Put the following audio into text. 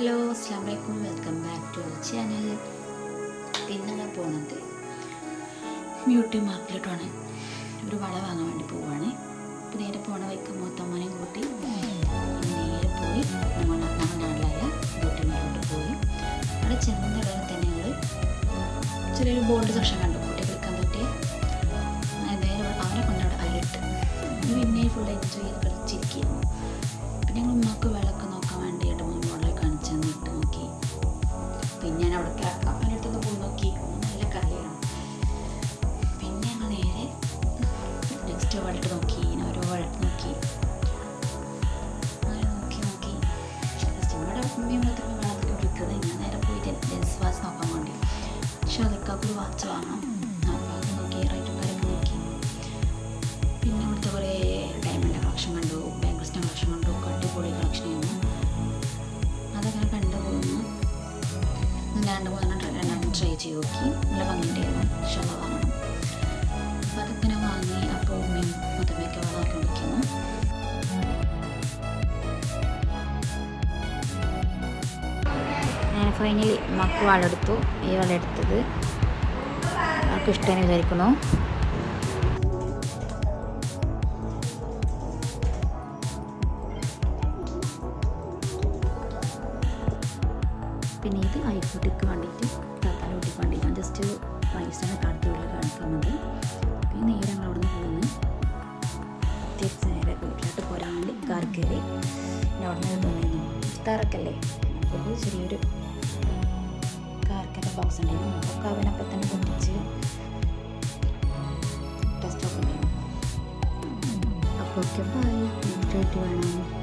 Hello അസ്സാം വലൈക്കും, welcome back to our channel. ഇന്നലെ പോണത് ബ്യൂട്ടി മാർക്കറ്റിലോട്ടാണ്. ഒരു വള വാങ്ങാൻ വേണ്ടി പോവുകയാണ്. അപ്പോൾ നേരെ പോണ വയ്ക്ക് മൂത്തമ്മനെയും കൂട്ടി നേരെ പോയി നമ്മുടെ നാട്ടിലായ ബ്യൂട്ടി മാർക്കറ്റിലോട്ട് പോയി. അവിടെ ചെന്നിടയിൽ തന്നെ ഞങ്ങൾ ചെറിയൊരു ബോൾഡ് സെക്ഷൻ കണ്ടു, കുട്ടികൾ എടുക്കാൻ പറ്റിയ. നേരെ അവരെ കൊണ്ടവിടെ അതിലിട്ട് പിന്നെ ഫുൾ എൻജോയ് ചെയ്ത് കളിച്ചിരിക്കുന്നു. പിന്നെ ഞങ്ങൾ ഉമ്മക്ക് വിളക്ക് നോക്കാൻ വേണ്ടിയിട്ട് മോളിൽ കാണിച്ചു തന്നിട്ട് നോക്കി. പിന്നെ ഞാൻ അവിടെ അവനടുത്തൊന്ന് പോയി നോക്കി, നല്ല കളിയാണ്. പിന്നെ ഞങ്ങൾ നേരെ നെക്സ്റ്റ് വഴട്ട് നോക്കി, ഓരോ വഴട്ട് നോക്കി, അങ്ങനെ നോക്കി ജസ്റ്റ് ഇവിടെ ഉമ്മയും മാത്രമേ വെള്ളത്തിൽ വിളിക്കുന്നത്. ഞാൻ നേരെ പോയിട്ട് ലെൻസ് വാച്ച് നോക്കാൻ വേണ്ടി. പക്ഷെ അതൊക്കെ വാച്ച് വാങ്ങാം. അപ്പോൾ അത് നോക്കി, റേറ്റും കാര്യങ്ങൾ നോക്കി. പിന്നെ ഇവിടുത്തെ കുറേ ഡയമണ്ട് കളക്ഷൻ കണ്ടു, ബാംഗിൾസിൻ്റെ കളക്ഷൻ കണ്ടു, അടിപൊളി കളക്ഷൻ ചെയ്യുന്നു. അതങ്ങനെ കണ്ടുപോകുന്നു. രണ്ടെണ്ണം ട്രൈ ചെയ്ത് നോക്കി, നല്ല ഭംഗിയുണ്ടായിരുന്നു. ഷവ വാങ്ങണം. അപ്പോൾ അതിങ്ങനെ വാങ്ങി. അപ്പോൾ ഉമ്മയും മുതമയൊക്കെ വളർത്തി വിളിക്കുന്നു. ഞാൻ ഫൈനലി മക്ക് വളെടുത്തു. ഈ വളെടുത്തത് അവർക്ക് ഇഷ്ടമെന്ന് വിചാരിക്കുന്നു. പിന്നെ ഇത് ഐക്കുട്ടിക്ക് വേണ്ടിയിട്ട്, താത്താലോട്ടിക്ക് വേണ്ടി ഞാൻ ജസ്റ്റ് പൈസയുടെ കടത്തുള്ളിൽ കാണിക്കുന്നത്. പിന്നെ നേരെ ഞങ്ങൾ അവിടെ നിന്ന് പോകുന്നു. തിരിച്ച് നേരെ വീട്ടിലോട്ട് പോരാൻ വേണ്ടി കാർ കയറി. പിന്നെ അവിടെ നിന്ന് തോന്നിയിരുന്നു ഇഫ്താറൊക്കെയല്ലേ, അപ്പോൾ ചെറിയൊരു കാർക്കൊക്കെ ബോക്സ് ഉണ്ടായിരുന്നു. അപ്പോൾ അവനപ്പം തന്നെ പൊട്ടിച്ച് ടെസ്റ്റൊക്കെ ഉണ്ടായിരുന്നു. അപ്പോൾ ഓക്കെ, ബൈ. വേണം